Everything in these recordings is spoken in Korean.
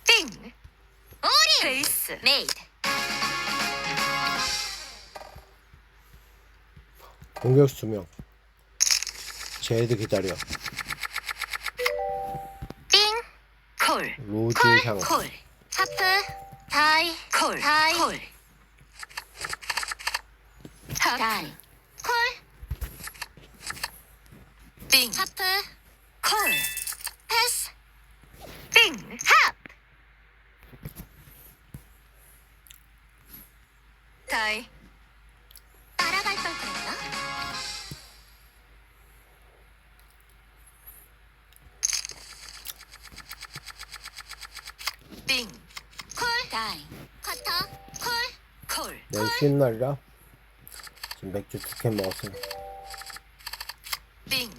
띵. 오리. 베이스. 메이드. 공격수 2명. 제드 기다려. 띵. 콜. 로즈 향. 콜. 하프. 다이. 콜. 다이. 콜. 하프. 다이. 콜. 띵. 하프. 콜. 패스. 띵. 합. 다이. 따라갈 걸 그랬나? 띵. 콜. 다이. 커터. 콜. 콜. 내일 쉬는 날이라 지금 맥주 2캔 먹었어요. 띵.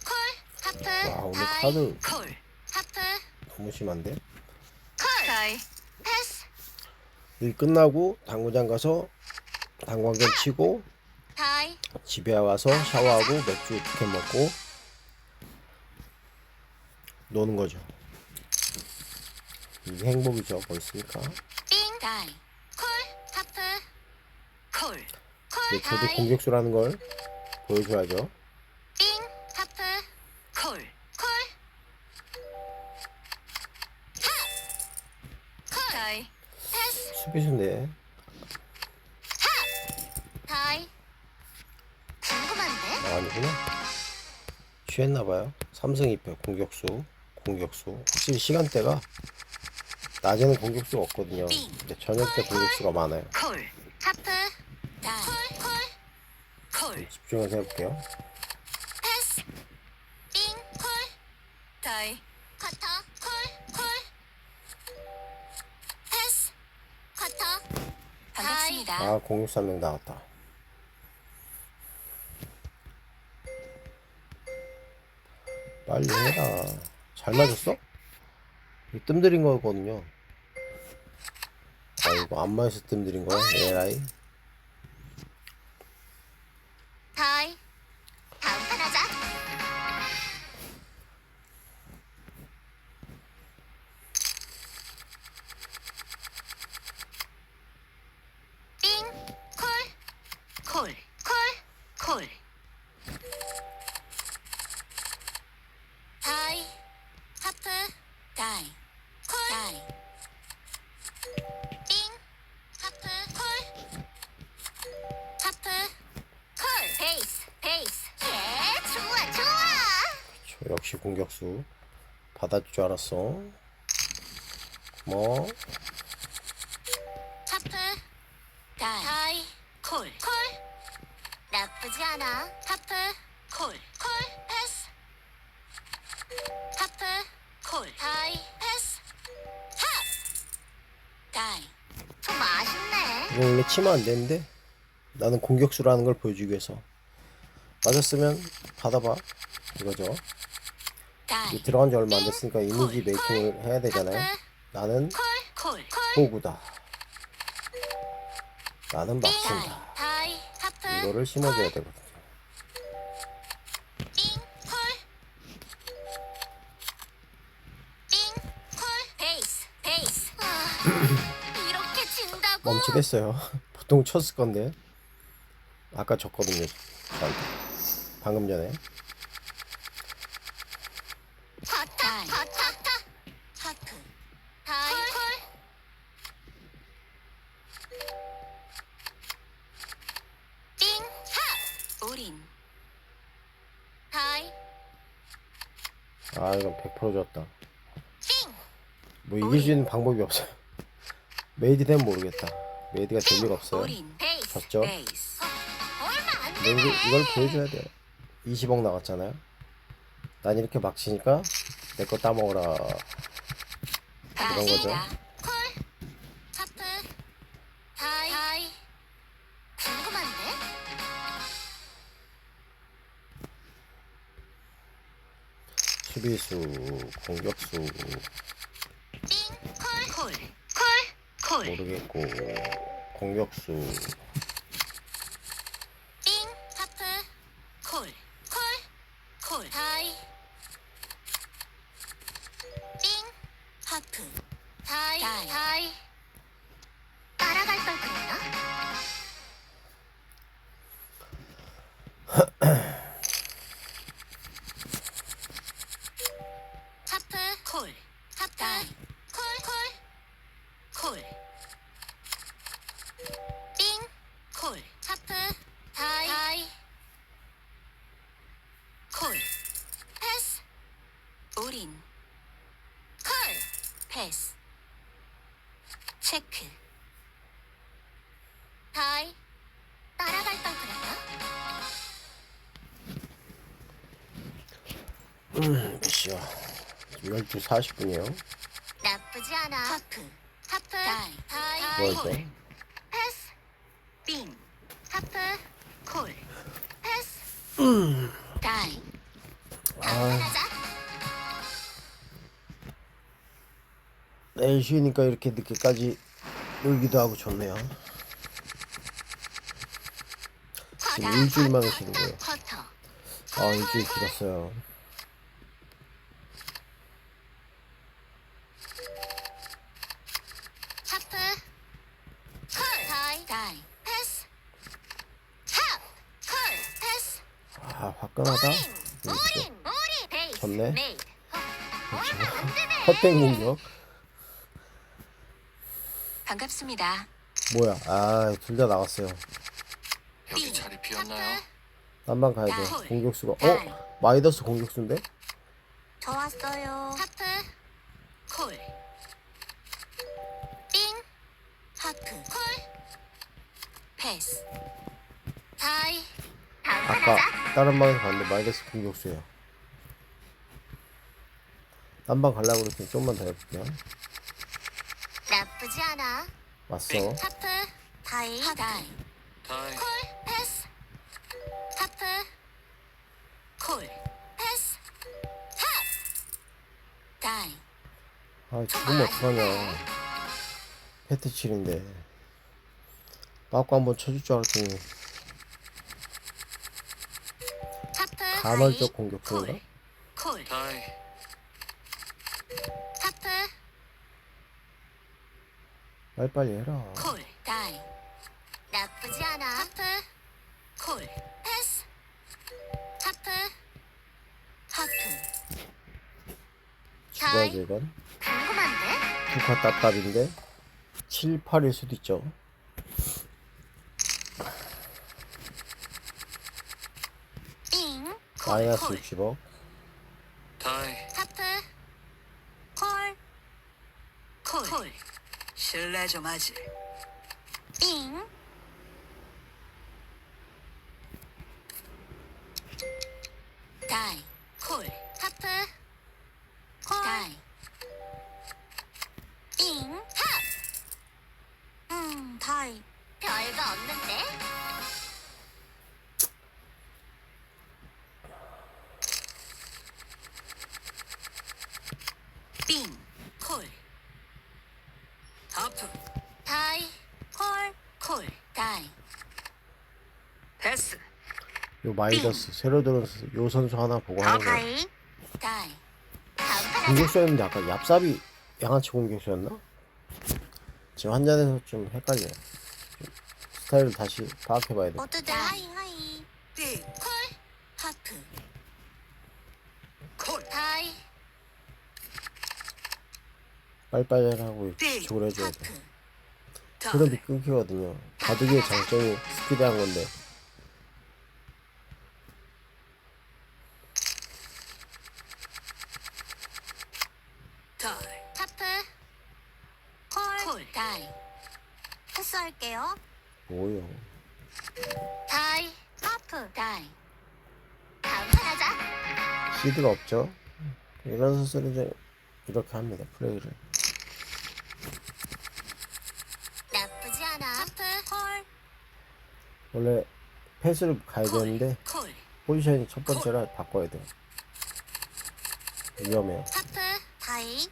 콜. 하프. 와, 오늘 다이. 카드 콜. 하프. 너무 심한데? 콜. 다이. 패스. 일 끝나고 당구장 가서 당구장 치고 다이. 집에 와서 샤워하고 맥주 2캔 먹고 노는 거죠. 이게 행복이죠. 뭐 있습니까? 띵. 다이. 콜. 하프. 콜. 콜. 근데 저도 다이. 공격수라는 걸 보여줘야죠. 띵. 하프. 콜. 콜. 하. 콜. 다이. 패스. 수비수인데 다이. 궁금한데? 아니구나. 취했나봐요. 3승 2패 공격수. 확실히 시간대가 낮에는 공격수가 없거든요. 근데 저녁 때 공격수가 많아요. 콜. 하프. 다이. 콜. 콜. 집중해서 해볼게요. 패스. 띵. 콜. 다이. 커터. 콜. 콜. 패스. 커터. 반갑습니다. 아, 공격수 1명 나왔다. 빨리 해라. 잘 맞았어? 이거 뜸들인 거거든요. 아이고, 안 맞아서 뜸들인 거야? 에라이. 다이. 다음 판 하자. 띵. 콜. 콜. 콜. 콜. 다이. 하프. 다이. 콜. 다이. 띵. 하프. 콜. 하프. 콜. 베이스. 베이스. 예, 좋아, 좋아. 저 역시 공격수. 받아줄 줄 알았어. 뭐? 하프. 다이. 콜. 콜. 나쁘지 않아. 하프. 콜. 콜. 패스. 하프. 콜. 다이. 패스. 하. 다이. 좀 아쉽네. 이거 원래 치면 안 되는데 나는 공격수라는 걸 보여주기 위해서 맞았으면 받아봐 이거죠. 다이. 이게 들어간 지 얼마 안 됐으니까 이미지 메이킹을 해야 되잖아요. 나는 콜. 콜. 콜. 호구다. 나는 막힌다. 다이. 하프. 이거를 심어줘야 되거든요. 띵. 콜. 띵. 콜. 베이스. 베이스. 이렇게 진다고? 멈칫했어요. 보통 쳤을 건데 아까 졌거든요. 저한테. 방금 전에. 버터. 버터. 하프. 다이. 콜. 띵. 하. 올인. 다이. 아, 이건 100% 졌다. 띵. 뭐 이길 수 있는 방법이 없어요. 메이드 되면 모르겠다. 메이드가 될 리가 없어요. 올인. 베이스. 졌죠? 베이스. 얼마 안 근데 되네. 이걸 보여줘야 돼요. 20억 나갔잖아요. 난 이렇게 막 치니까 내 거 따먹어라. 이런 거죠. 콜. 하프. 다이. 다이. 궁금한데? 수비수, 공격수 띵. 콜. 콜. 콜. 콜. 모르겠고 공격수 띵. 하프. 콜. 콜. 콜. 다이. 띵. 하프. 다이. 다이. 따라갈 걸 그랬나? 하프. 콜. 하프. 콜. 콜. 빙. 콜. 하프. 다이. 콜. 패스. 올인. 콜. 패스. 체크. 다이. 따라갈 걸 그랬나? 몇 시야? 12시 40분이에요. 나쁘지 않아. 하프. 다이. 뭐 이거? 패스. 빙. 하프. 콜. 패스. 다이. 하자. 내일 쉬니까 이렇게 늦게까지 놀기도 하고 좋네요. 지금 일주일 만에 쉬는 거예요. 쿼터. 아, 일주일 길었어요. 하프. 콜. 다이. 패스. 하. 콜. 패스. 아, 화끈하다. 올인. 베이스. 좋네. 메이드. 오늘 든든해. 헛된 공격. 반갑습니다. 뭐야? 아, 둘 다 나갔어요. 여기 자리 비었나요? 딴방 가야 돼. 공격수가. 마이더스 공격수인데? 좋았어요. 하프. 콜. 빙. 하프. 콜. 패스. 다이. 아까 다른 방에서 봤는데 마이더스 공격수예요. 딴방 가려고 그랬더니 좀만 더 해볼게요. 나쁘지 않아. 왔어. 하프. 다이. 다이. 콜. 패스. 하프. 콜. 패스. 하. 다이. 아, 죽으면 어떡하냐. 패트 7인데. 빠꾸 한번 쳐줄 줄 알았더니 하프. 간헐적 공격수인가? 콜. 다이. 하프. 빨리빨리 해라. 콜. 다이. 나쁘지 않아. 하프. 콜. 패스. 하프. 하프. 죽어야지 이건. 궁금한데? 두카 답답인데 7, 8일 수도 있죠. 빙. 마이너스 60억. 다이. 하프. 콜. 실례 좀 하지. 빙. 다이. 콜. 하프. 다이. 빙. 하. 다이. 별거 없는데? 빙. 콜. 하프. 다이. 콜. 다이. 패스. 요 마이더스 새로 들어온 요 선수 하나 보고 하는 거예요. 다이. 다음 판 하자. 공격수였는데 아까 얍삽이 양아치 공격수였나? 지금 한잔해서 좀 헷갈려요. 좀 스타일을 다시 파악해봐야 돼. 모두들 하이. 빙. 콜. 하프. 콜. 다이. 빨리빨리 하라고 띵. 기초를 해줘야 돼. 하프. 흐름이 끊기거든요. 바둑의 장점이 스피드한 건데 다이. 하프. 콜. 다이. 패스할게요. 뭐요? 다이. 하프. 다이. 다음 판 하자. 시드가 없죠? 이런 선수는 이제 이렇게 합니다. 플레이를. 나쁘지 않아. 하프. 콜. 원래 패스를 가야 되는데 콜. 포지션이 첫 번째라 바꿔야 돼요. 위험해요. 하프. 다이.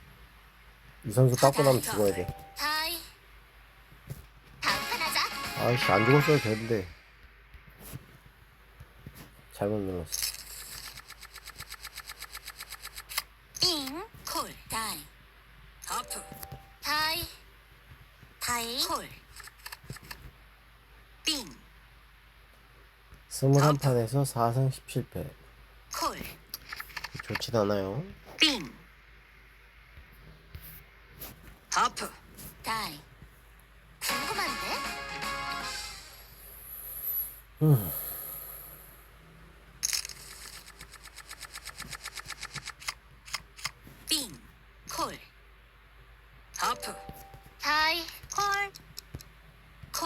이 선수 빠꾸 나면 죽어야 돼. 다이. 다음 판 하자. 아이씨, 안 죽었어도 되는데 잘못 눌렀어. 빙. 콜. 다이. 하프. 다이. 다이. 콜. 빙. 21판에서 4승 17패. 콜. 좋진 않아요. 빙. 하프. 다이. 궁금한데? 빙. 콜. 하프. 다이. 콜.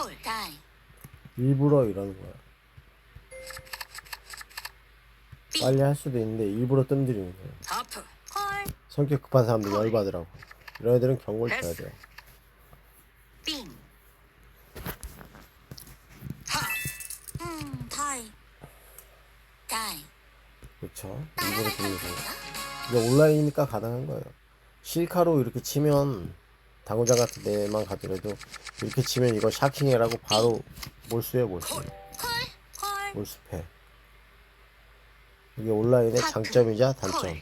콜. 다이. 일부러 이러는 거야. 빙. 빨리 할 수도 있는데 일부러 뜸들이는 거야. 하프. 콜. 성격 급한 사람들 콜. 열받으라고. 이런 애들은 경고를 줘야 패스. 돼요. 빙. 하. 다이. 다이. 그렇죠. 일부러 뜸들이는 거. 이게 온라인이니까 가능한 거예요. 실카로 이렇게 치면 당구장 같은 데만 가더라도 이렇게 치면 이거 샤킹해라고 바로 몰수해 몰수. 콜. 콜. 몰수패. 이게 온라인의 하프. 장점이자 단점. 콜.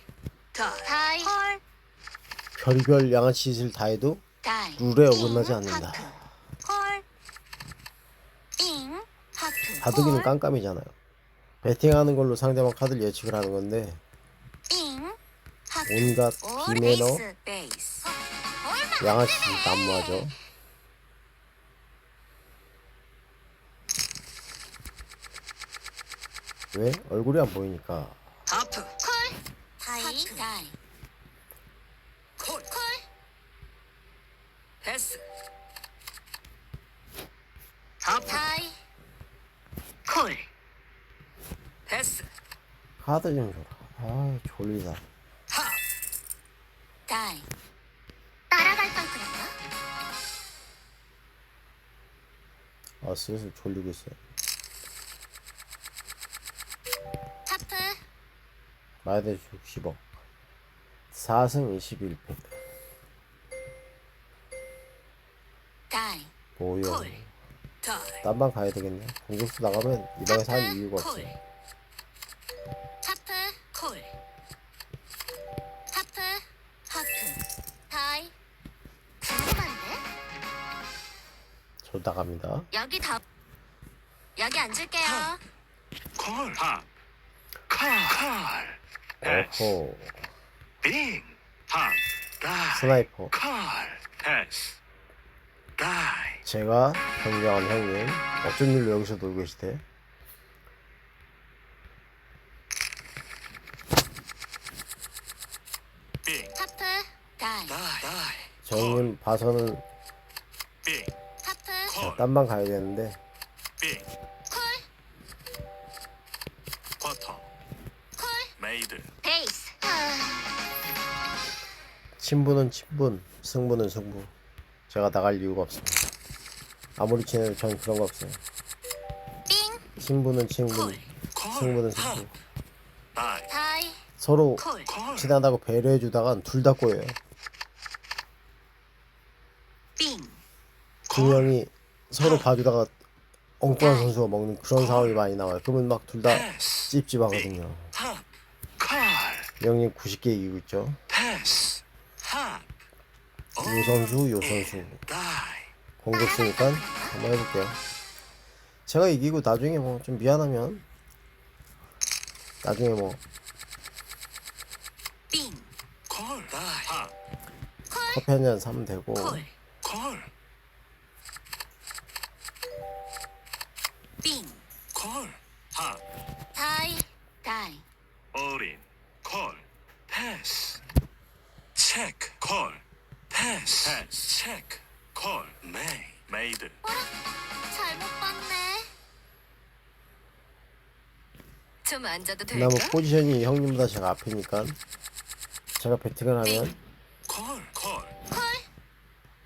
다. 다이. 콜. 별의별 양아치 짓을 다 해도 다이. 룰에 빙. 어긋나지 않는다. 하프. 콜. 빙. 하프. 바둑이는 콜. 깜깜이잖아요. 배팅하는 걸로 상대방 카드를 예측을 하는 건데 빙. 하프. 온갖 올 비매너 베이스. 베이스. 얼마 양아치 짓 난무하죠. 왜? 얼굴이 안 보이니까. 하프. 콜. 다이. 다이. 콜. 콜. 패스. 하프. 다이. 콜. 패스. 카드 좀 줘라. 아 졸리다. 하. 다이. 따라갈 걸 그랬나? 아 슬슬 졸리고 있어요. 하프. 마이너스 60억. 4승 21패. 다이. 뭐요? 콜. 다이. 딴방 가야 되겠네. 공격수 나가면 이 방에서 할 이유가 콜. 없어요. 하프. 콜. 하프. 하프. 다이. 궁금한데? 저 나갑니다. 여기 다. 여기 앉을게요. 콜. 하. 콜. 패스. 오호. 빙. 하. 다이. 스나이퍼. 콜. 패스. 다이. 제가 존경하는 형님 어쩐 일로 여기서 놀고 계시대? 빙. 하프. 다이. 다이. 다이. 저 형님 봐서는 빙. 하프. 콜. 딴방 가야 되는데 빙. 콜. 버터. 콜. 메이드. 베이스. 친분은 친분, 승부는 승부. 제가 나갈 이유가 없습니다. 아무리 친해도 전 그런 거 없어요. 빙. 친분은 친분, 콜. 승부는 하. 승부. 다이. 다이. 서로 콜. 콜. 친하다고 배려해주다간 둘 다 꼬여요. 빙. 두 명이 서로 봐주다가 엉뚱한 선수가 먹는 그런 상황이 많이 나와요. 그러면 막 둘 다 패스. 찝찝하거든요. 하. 콜. 이 형님 90개 이기고 있죠. 패스. 하. 요 선수, 요 선수. 다이. 공격수니까 한번 해볼게요. 제가 이기고 나중에 뭐 좀 미안하면 나중에 뭐 빙. 콜. 다이. 하. 커피 한 잔 사면 되고. 콜. 콜. 빙. 콜. 하. 다이. 다이. 어린. 콜. 패스. 체크. 콜. 패스. 패스. 체크. 콜. 메이드. 잘못 봤네. 좀 앉아도 그나마 될까? 포지션이 형님보다 제가 앞이니까 제가 배팅을 하면 콜. 콜.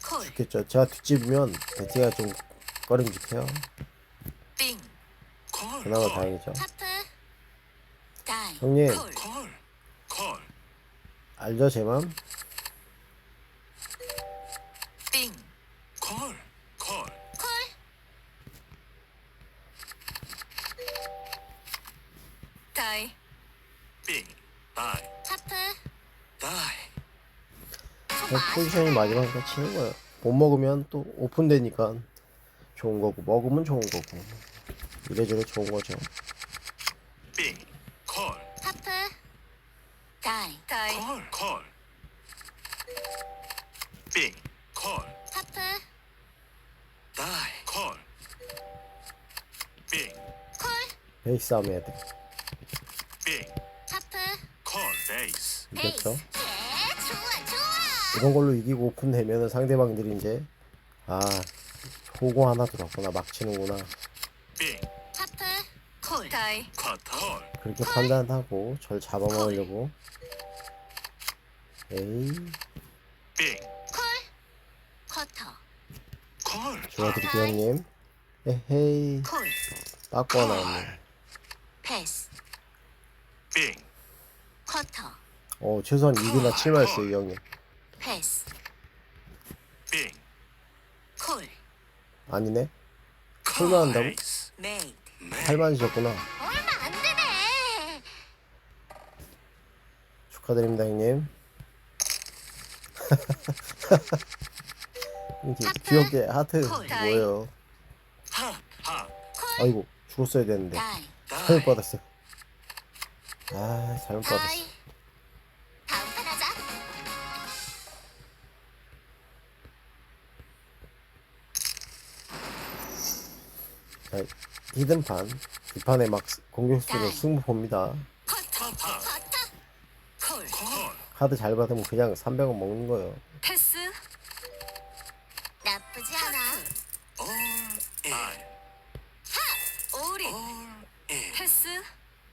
콜. 좋겠죠. 제가 뒷집이면 배팅이 좀 꺼림직해요. 빙. 콜. 그나마 콜. 다행이죠. 하프. 다이. 형님 콜. 콜. 콜. 알죠 제 맘? 빙. 콜. 콜. 콜. 다이. 빙. 다이. 하프. 다이. 포지션이 마지막에 치는 거예요. 못 먹으면 또 오픈되니까 좋은 거고, 먹으면 좋은 거고, 이래저래 좋은 거죠. 빙. 콜. 하프. 다이 콜. 콜. 빙. 콜. 하프. 다이. 콜. 빙. 콜. 베이스 싸움 해야 돼. 빙. 하프. 콜. 베이스. 이겼죠? 예, 좋아, 좋아. 이런 걸로 이기고 오픈되면은 상대방들이 이제, 아, 호구 하나 들었구나, 막 치는구나. 빙. 하프. 콜 다이 커터. 콜. 그렇게 판단하고 절 잡아먹으려고. 에이, 빙. 콜. 커터. 콜. 좋아드릴게요, 형님. 에헤이, 콜 빠꾸가 나왔네. 패스 빙. 커터 최소한 6이나 7만 했어요, 이 형님. 패스 빙. 콜 아니네? 콜만 한다고? 베이스. 메이드 8만 이셨구나. 얼마 안 되네. 축하드립니다, 형님. 이렇게 귀엽게 하트 뭐예요? 하. 하. 아이고, 죽었어야 되는데. 다이 잘못 받았어요. 아, 잘못 받았어. 다이. 다음 판 하자. 자, 히든판. 이 판에 막 공격수로 승부 봅니다. 커터 커터. 콜 콜. 카드 잘 받으면 그냥 300원 먹는 거예요. 패스 나쁘지 않아. 올 인. 오리 올 인. 패스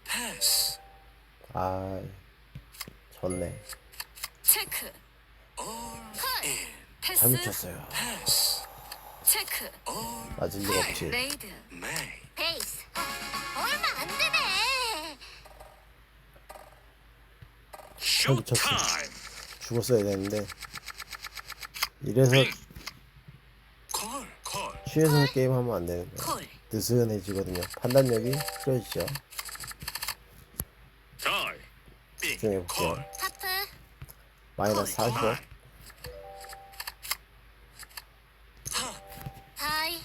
패스. 아, 졌네. 체크 올 인. 패스 잘못 쳤어요. 패스. 체크 올 맞을 리가 없지. 레이드 메이. 베이스. 얼마 안 되네. 잘못 쳤어. 쇼타임. 죽었어야 되는데. 이래서 콜. 콜. 취해서 게임하면 안 되는 거예요. 콜 느슨해지거든요. 판단력이 필요해지죠. 다이. 빙. 집중해볼게요. 콜. 하프. 마이너스 40원. 다이.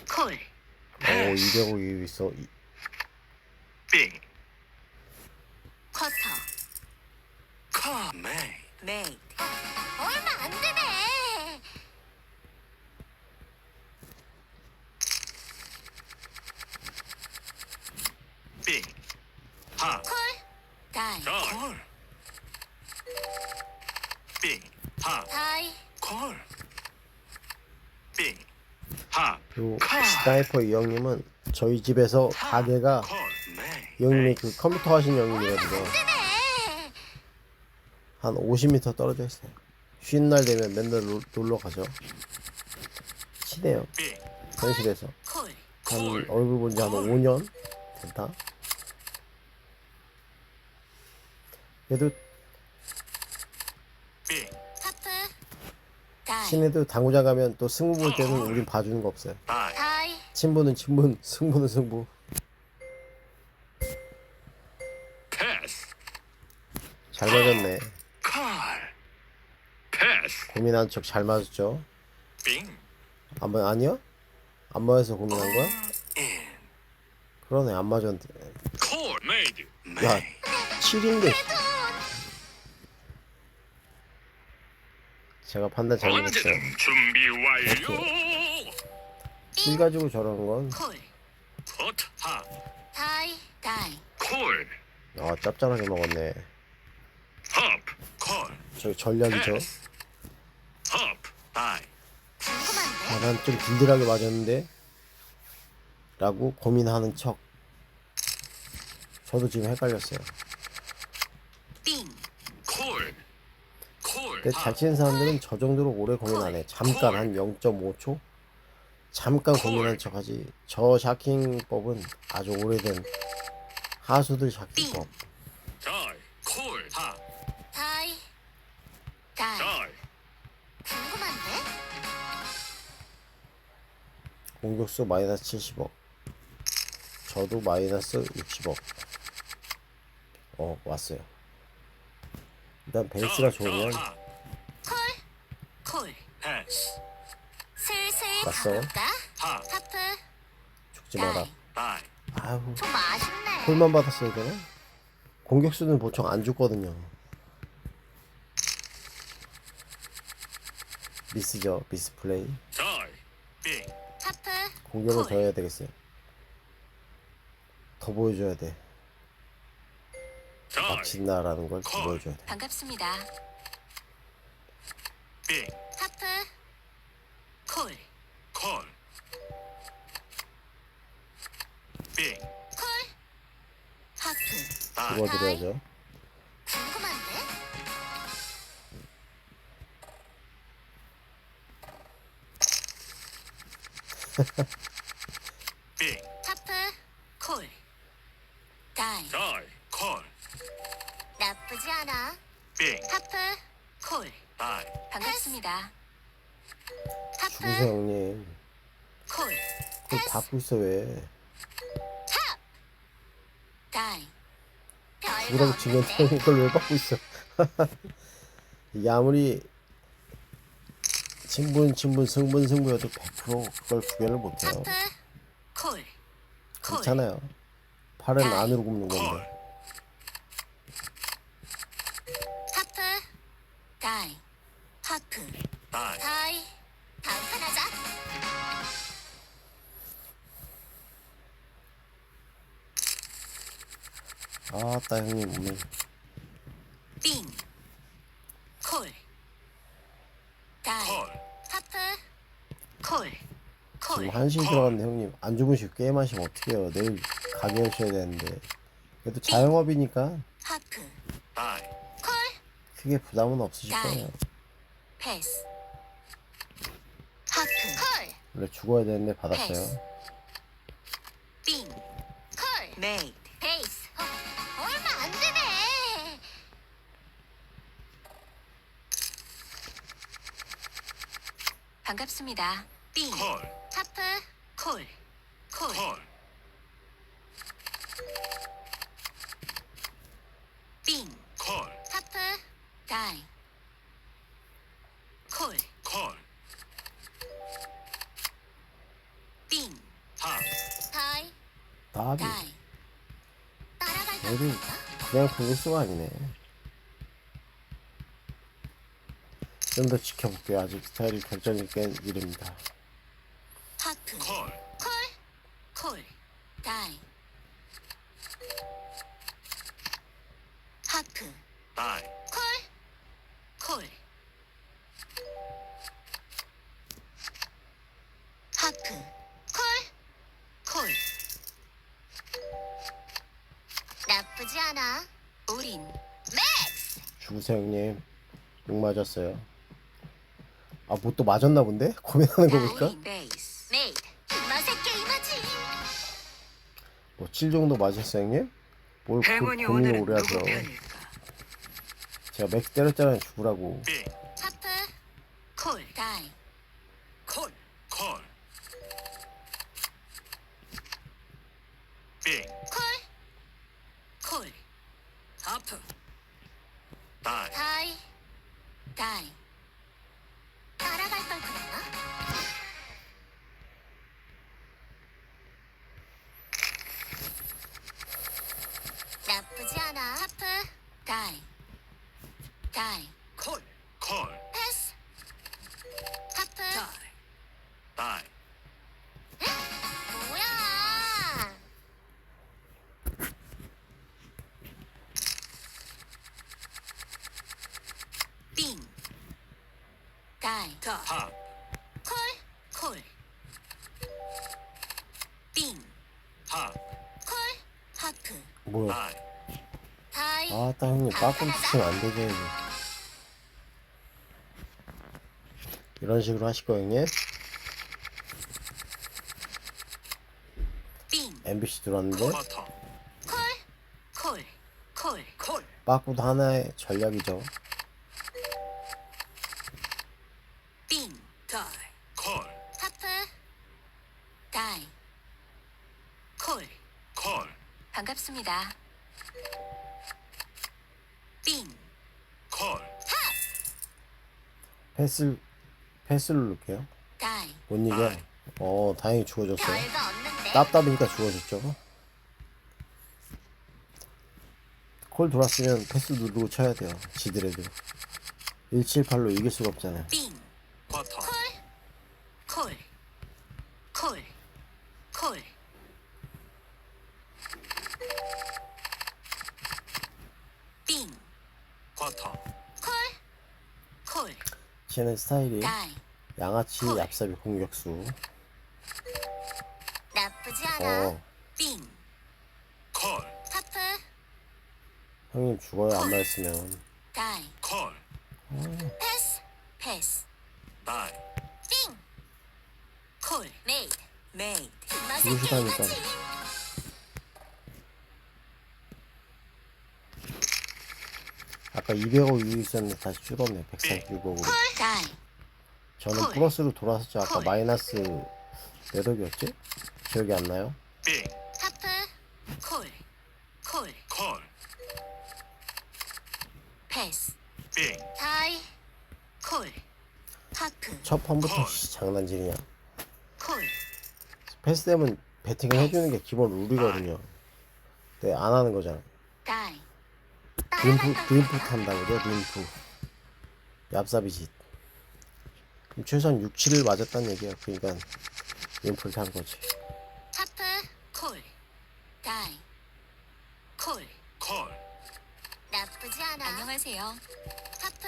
콜 오, 200억 이기고 있어. 빙. 커터. 콜. 메이. 메이드 얼마 안 되네. 빙. 하. 콜. 다이 다이. 콜. 빙. 하. 다이. 콜. 빙. 하. 그리고 스나이퍼 이 형님은 저희 집에서 가게가 콜. 메이. 이 형님이 그 컴퓨터 하신 형님이거든요. 되네. 한 50m 떨어져 있어요. 쉬는 날 되면 맨날 놀러 가죠. 친해요. 빙. 현실에서. 콜 한 얼굴 본 지 한 5년 됐다. 그래도 빙. 하프. 다이 친해도 당구장 가면 또 승부 볼 때는 우린 봐주는 거 없어요. 다이. 다이. 친분은 친분, 승부는 승부. 패스. 잘 맞았네. 콜. 패스. 고민한 척 잘 맞았죠. 빙. 아니요? 안 맞아서 고민한 거야? 인. 그러네, 안 맞았는데. 콜. 메이드. 야, 7인데. 제가 판단 잘못했어요. 준비 완료. 7 가지고 저러는 건, 콜 포트. 하. 다이. 다이 콜. 짭짤하게 먹었네. 헙. 콜. 저 전략이죠. 패스. 헙. 다이. 궁금한데. 난 좀 딜딜하게 맞았는데 라고 고민하는 척. 저도 지금 헷갈렸어요. 빙 콜. 콜. 근데 잘 치는 사람들은 저 정도로 오래 고민 안 해. 잠깐 한 0.5초? 잠깐 고민한 척 하지. 저 샤킹법은 아주 오래된 하수들 샤킹법. 다이. 콜. 하. 다이. 다이 다이. 궁금한데. 공격수 마이너스 70억. 저도 마이너스 60억. 왔어요. 일단 베이스가 좋으면 하. 콜. 콜. 패스. 슬슬 왔어. 가볼까? 팝. 하프. 죽지 마라. 다이. 아우, 좀 아쉽네. 콜만 받았어야 되나? 공격수는 보통 안 죽거든요. 미스죠, 미스 플레이. 다이. 빙. 하프. 공격을 콜. 더 해야 되겠어요. 더 보여줘야 돼. 다이. 마친다라는 걸 더 콜. 보여줘야 돼. 반갑습니다. 빙. 하프. 콜. 콜. 빙. 콜. 하프. 다이. 죽어드려야죠. 궁금한데? 빙. 하프. 콜. 다이. 다이. 콜. 나쁘지 않아. 빙. 하프. 콜. 다이. 반갑습니다. 죽으세요, 하프. 형님. 콜. 그걸 받고 있어, 왜. 다이. 별거 죽으라고 지금 없는데? 그걸 왜 받고 있어. 이게 아무리 승분, 승부여도 100% 그걸 구별을 못해요. 하프. 콜. 콜. 그렇잖아요. 팔은 다이. 안으로 굽는 콜. 건데. 하프. 다이. 하프. 다이. 다이. 다음 판 하자. 아따, 형님, 오늘. 빙. 콜. 다이. 콜. 하프. 콜. 콜. 지금 1시 콜. 들어갔는데 형님 안 주무시고 게임하시면 어떡해요. 내일 가게 오셔야 되는데. 그래도 자영업이니까 하프. 다이. 콜. 크게 부담은 없으실 다이. 거예요. 패스. 하프. 콜. 원래 죽어야 되는데 패스. 받았어요. 빙. 콜. 메이드. 베이스. 얼마 안 되네. 반갑습니다. 빙. 콜. 하프. 콜. 콜. 콜. 빙. 콜. 하프. 다이. 콜. 콜. 빙. 팝. 다이. 답이 다이. 따라갈 거. 얘도 그냥 공격수가 아니네. 좀 더 지켜볼게요. 아직 스타일이 결정이 깬 일입니다. 하프. 콜. 콜. 콜. 다이. 하프. 다이. 콜. 콜. 하프. 콜. 콜. 나쁘지 않아. 올인. 맥스. 죽으세요, 형님. 욕 맞았어요. 아, 뭐 또 맞았나 본데? 고민하는 거 보니까? 올인. 베이스. 메이드. 이 맛에 게임하지. 뭐, 7 정도 맞았어요, 형님? 뭘 행운이 고민을 오늘은 오래 하죠. 누구 편일까? 제가 맥 때렸잖아요, 죽으라고. 빙. 하프. 콜. 다이. 콜. 콜. 빙. 콜. 콜. 하프. 다이. 다이. 다이. 따라갈 걸 그랬나? 나쁘지 않아. 하프. 다이. 다이. 콜. 콜. 패스. 하프. 다이. 다이. 뭐야? 빙. 다이. 다이. 팝. 콜. 콜. 빙. 팝. 콜. 하프. 뭐야. 다이. 다이. 아따, 형님, 빠꿈 치시면 안 되죠, 형님. 이런 식으로 하실 거예요, 형님? 빙. MBC 들어왔는데? 버터. 콜. 콜. 콜. 콜. 빠꾸도 하나의 전략이죠. 빙. 다이. 콜. 하프. 다이. 콜. 콜. 반갑습니다. 빙. 콜. 패스 패스를 누를게요. 다이. 못 이겨. 다행히 죽어줬어요. 별거 없는데. 답답이니까 죽어줬죠. 콜 돌았으면 패스 누르고 쳐야 돼요. 지더라도 178로 이길 수가 없잖아요. 빙. 버터. 콜. 콜. 콜. 빙. 버터. 콜. 쟤는 스타일이 다이. 양아치 콜. 얍삽이 공격수. 나쁘지 않아. 빙. 콜. 하프. 형님 죽어요. 안 맞으면. 다이. 콜. 패스. 패스. 다이. 띵. 콜. 메이드. 메이드. 맛있게 무시하니까. 하지. 아까 200억 이기 있었는데 다시 줄었네. 146억으로. 다이. 저는 콜. 플러스로 돌아섰죠. 아까 콜. 마이너스 몇 억이었지? 기억이 안 나요? 빙. 하프. 콜. 콜. 콜. 패스. 빙. 다이. 콜. 하프. 첫 판부터 콜. 장난질이냐. 콜. 패스되면 배팅을 해주는 게 기본 룰이거든요. 근데 안 하는 거잖아. 다이. 림프 탄다고 그래요. 림프. 얍삽이지. 그럼 최소한 6, 7을 맞았다는 얘기야. 그러니까 림프를 탄 거지. 하프. 콜. 다이. 콜. 콜. 나쁘지 않아. 안녕하세요. 하프.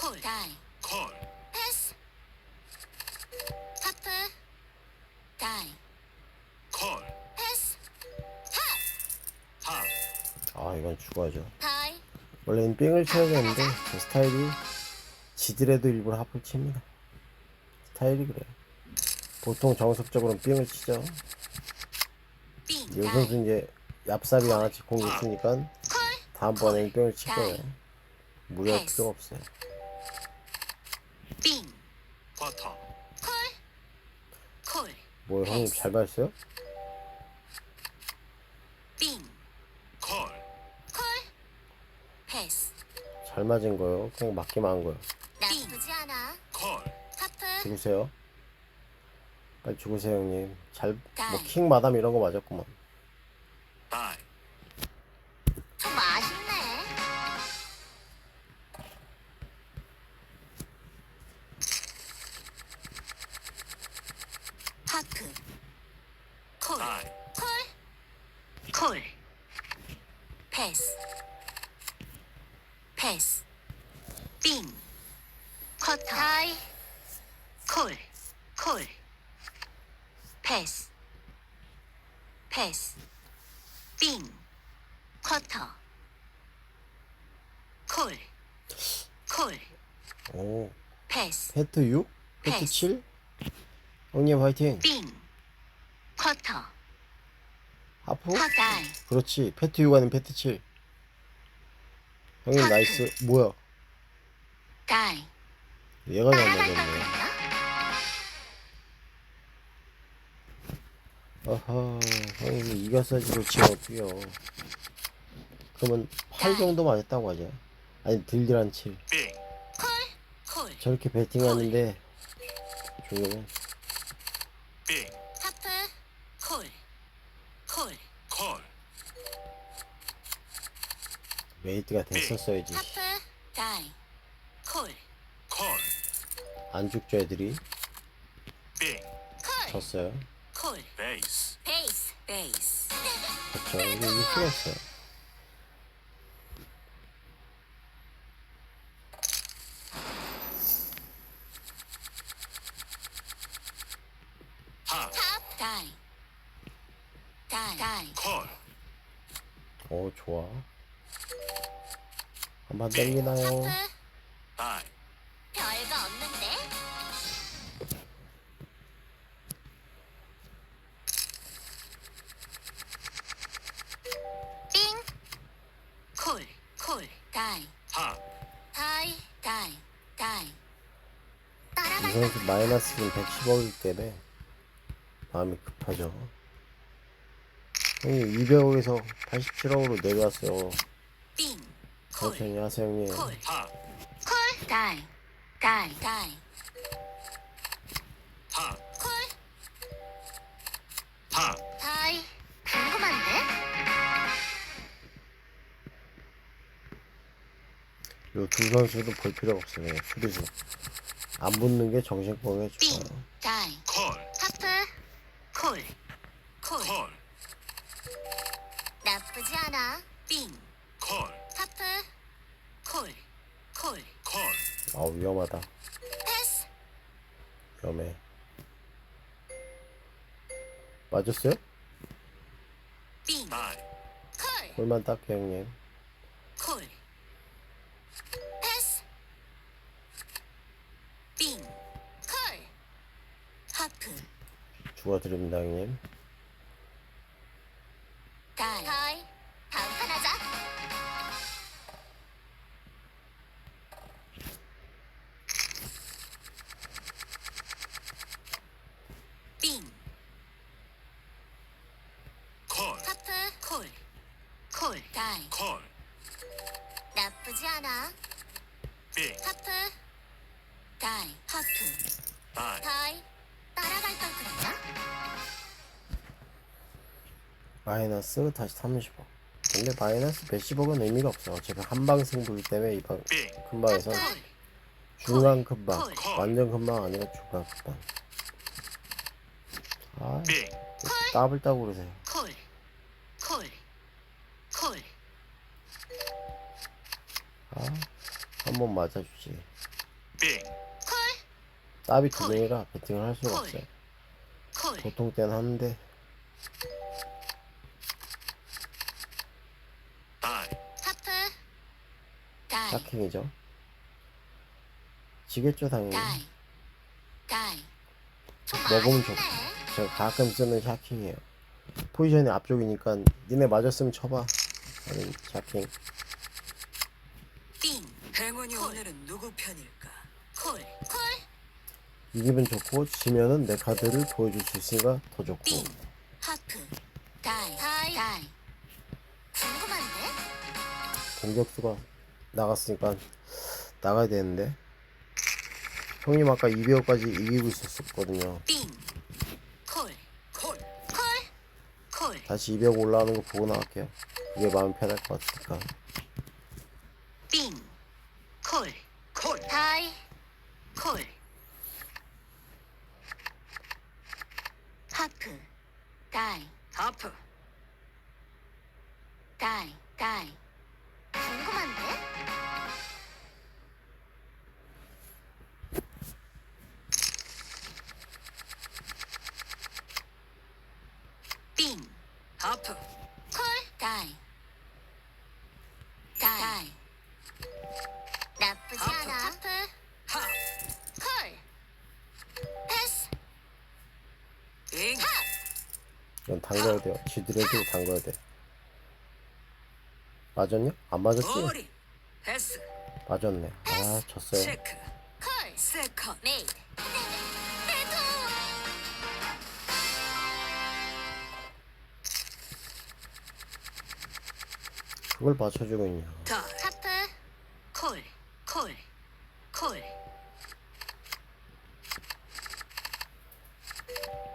콜. 다이. 콜. 패스. 하프. 다이. 콜. 패스. 하. 아 이건 죽어야죠. 다이. 원래는 삥을 쳐야 되는데 제 스타일이 지더라도 일부러 하프를 칩니다. 스타일이 그래요. 보통 정석적으로는 삥을 치죠. 빙. 이 다이. 선수 이제 얍삽이 양아치 공격수니까 다음번에는 삥을 칠 거예요. 무리할 필요가 없어요. 빙. 버터. 콜. 뭐 형님 잘 봤어요? 빙. 콜. 패스. 잘 맞은 거요. 그냥 맞기만 한 거요. 나쁘지 않아. 콜. 하프. 죽으세요. 빨리 죽으세요 형님. 잘 뭐 다이. 킹 마담 이런 거 맞았구만. 다이. 좀 아쉽네. 하프. 콜. 다이. 콜. 패스. 패스. 빙. 커터. 다이. 콜. 콜. 패스. 패스. 빙. 커터. 콜. 콜. 오. 패스. 페트 6? 페트 패스. 7? 형님 화이팅. 빙. 커터. 하프? 다이. 그렇지. 페트 6 아니면 페트 7. 형님 하프. 나이스. 뭐야? 다이. 얘가 잘 맞았네. 아하, 형님 이겼어야지 그렇지 어떡해요. 그러면 8 정도 맞았다고 하죠. 아니 딜딜한 7. 빙. 콜. 저렇게 배팅하는데 조용해. 빙. 하프. 콜. 콜. 콜. 웨이트가 됐었어야지. 하프. 다이. 콜. 콜. 안 죽죠 애들이. 빙. 졌어요. 콜. 베이스. 베이스. 베이스. 그렇죠. 이게 이길 수가 없어요. 하. 다이. 다이. 콜. 오 좋아. 한번 땡기나요? 하프. 다이. 별거 없는데. 띵. 콜. 콜. 다이. 하. 다이. 다이. 다이. 이 선수 마이너스는 110억이기 때문에 마음이 급하죠. 형님 200억에서 87억으로 내려왔어요. 빙. 콜. 천천히 하세요 형님. 콜. 하. 다이. 다이 다이 파, 콜. 파, 다이. 궁금한데? 요 두 선수도 볼 필요가 없어요. 수비수. 안 붙는 게 정신병에 빙 좋아요. 다이 콜, 하프. 콜 콜 콜, 나쁘지 않아. 빙 콜, 하프. 콜 콜 콜, 아 위험하다. 패스. 위험해. 맞았어요? 빙 다이, 콜. 골만 닦게 형님. 콜 패스. 빙 콜. 하프 죽어드립니다 형님. 다이 다이. 다음 판 하자. 빙 콜, 하프. 콜 다이 콜, 나쁘지 않아. 빙, 하프. 다이 하프 다이, 다이. 따라갈 걸 그랬나? 마이너스 다시 30억. 근데 마이너스 몇십억은 의미가 없어. 어차피 한방 승부기 때문에 이방 빙, 큰 방에서 콜 중간 큰 방, 콜. 완전 큰 방 아니라 중간 큰 방. 아, 빙, 따블 따고 그러세요. 콜 콜 아, 한번 맞아주지. 빙, 따비 두 개라 배팅을 할 수가 콜. 없어요. 콜 보통 때는 하는데 다이, 하프. 다이 샤킹이죠. 지겠죠 당연히. 다이 다이 좀 먹으면 아쉽네. 제가 가끔 쓰는 샤킹이에요. 포지션이 앞쪽이니까 니네 맞았으면 쳐봐. 아니 샤킹. 빙 행운이 콜. 오늘은 누구 편일까? 콜 이기면 좋고 지면은 내 카드를 보여줄 수 있으니까 더 좋고. 빙 하프 다이 다이. 다이 궁금한데? 공격수가 나갔으니까 나가야 되는데. 형님 아까 200억까지 이기고 있었거든요. 콜 콜 콜 다시 200억 올라오는 거 보고 나갈게요. 그게 마음이 편할 것 같으니까. 빙 콜 콜 다이. 콜 하프 다이 하프 다이 다이 궁금한데? 빙 하프 콜. 다이 다이 나쁘지 하프. 않아. 하프. 하 콜. 패스. 빙 이건 담가야 돼요. 지더라도 담가야 돼. 맞았냐? 안 맞았지? 머리 패스 맞았네. 아 졌어요. 체크 콜. 세컨 메이드. 대도. 그걸 맞춰주고 있냐. 다이 하프. 콜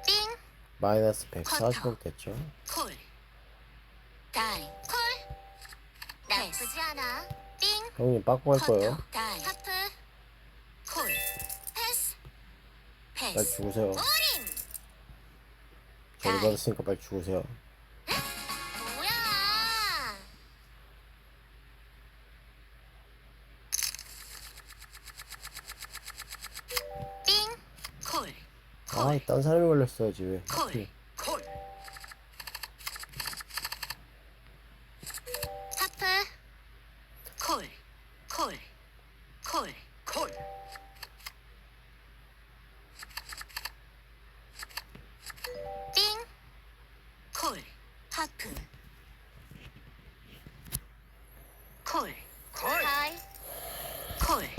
빙. 마이너스 140억 됐죠. 콜 다이 콜. 나쁘지 않아. 빙. 형님 빠꾸 할 거예요. 다이 하프. 콜 패스. 빨리 패스 죽으세요. 올인. 저리 받았으니까 빨리 죽으세요. 뭐야? 빙. 콜 아, 딴 사람이 걸렸어야지 왜. 콜. 하필. 콜 하프. 콜 콜 빙. 콜 하프 콜 콜 다이. 콜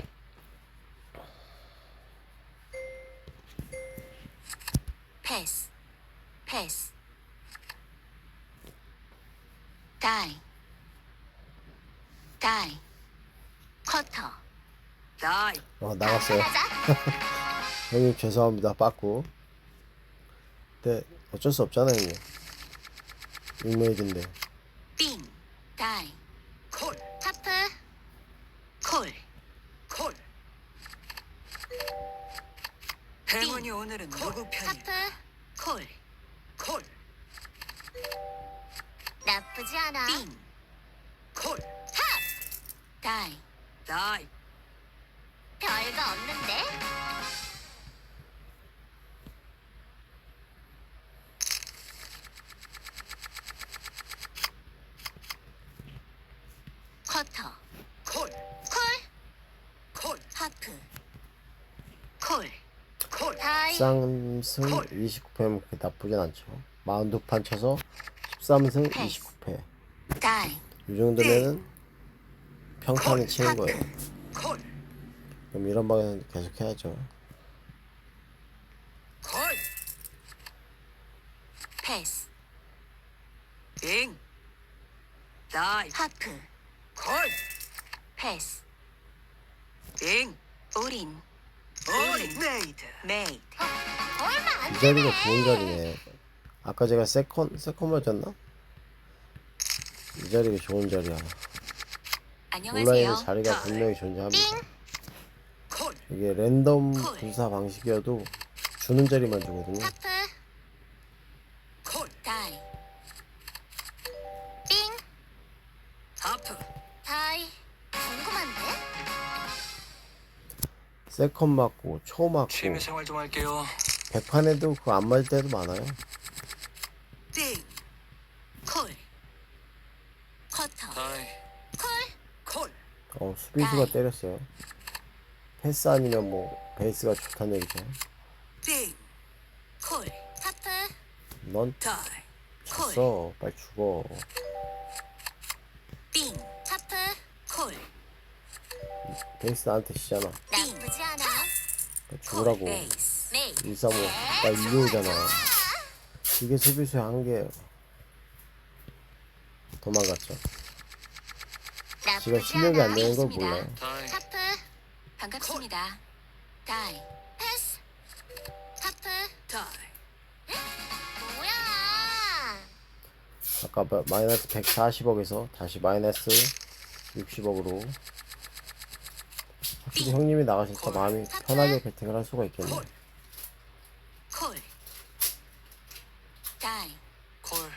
패스 패스 다이 다이 커터 다이. 나갔어요. 하자. 형님 죄송합니다. 빠꾸. 근데 어쩔 수 없잖아요, 형님. 윙메이드인데. 빙. 다이. 콜. 하프. 콜. 콜. 행운이 오늘은 누구 편이? 하프. 콜. 콜. 나쁘지 않아. 빙. 콜. 다이. 다이. 별거 없는데. 커터. 콜. 콜. 콜. 하프. 콜. 콜. 다이. 13승 29패면 그렇게 나쁘진 않죠. 42판 쳐서 13승 패스. 29패. 다이. 이 정도면은 평탄을 치는 거예요. 콜. 그럼 이런 방향 계속 해야죠. 콜. 패스. 빙. 다이. 하프. 콜. 패스. 빙. 올인. 올인. 메이드. 메이드. 얼마 안 이 되네. 자리가 좋은 자리네. 아까 제가 세컨 맞았나? 이 자리가 좋은 자리야. 안녕하세요. 온라인에 자리가 분명히 존재합니다. 콜. 이게 랜덤 콜. 분사 방식이어도 주는 자리만 주거든요. 하프. 콜. 다이. 빙. 하프. 다이. 궁금한데? 세컨 맞고 초 맞고 취미생활 좀 할게요. 100판에도 그거 안 맞을 때도 많아요. 빙. 콜. 커터. 다이. 콜. 수비수가 때렸어요. 패스 아니면 뭐 베이스가 좋다는 얘기죠. 빙. 콜. 하프. 넌 다이. 졌어. 빨리 죽어. 빙. 하프. 콜. 베이스 나한테 지잖아. 나쁘지 않아. 빨리 죽으라고. 베이스. 메이. 135. 나 2호잖아. 이게 수비수의 한계예요. 도망갔죠. 지가 나쁘지 실력이 안 않아. 되는 걸 있습니다. 몰라요. 다이. 하프. 반갑습니다. 다이. 패스. 하프. 다이. 뭐야? 아까 마이너스 140억에서 다시 마이너스 60억으로 확실히 형님이 나가시니까 마음이 편하게 배팅을 할 수가 있겠네. 콜. 콜. 다이. 콜.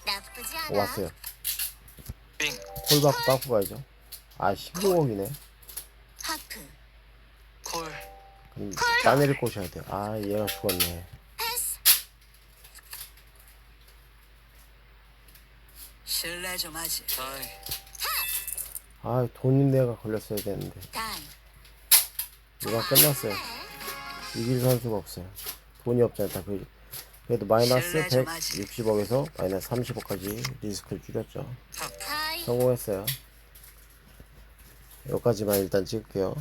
나쁘지 않아. 왔어요. 빙. 콜 받고 빠꾸 가야죠. 아 16억이네. 하프. 콜. 그럼 따내를 꼬셔야 돼. 아 얘가 죽었네. 패스. 실례 좀 하지. 다이. 아 돈인 내가 걸렸어야 되는데 다이. 이거 끝났어요. 이길 선수가 없어요. 돈이 없잖아. 그래도 마이너스 160억에서 마이너스 30억까지 리스크를 줄였죠. 다이. 성공했어요. 여기까지만 일단 찍을게요.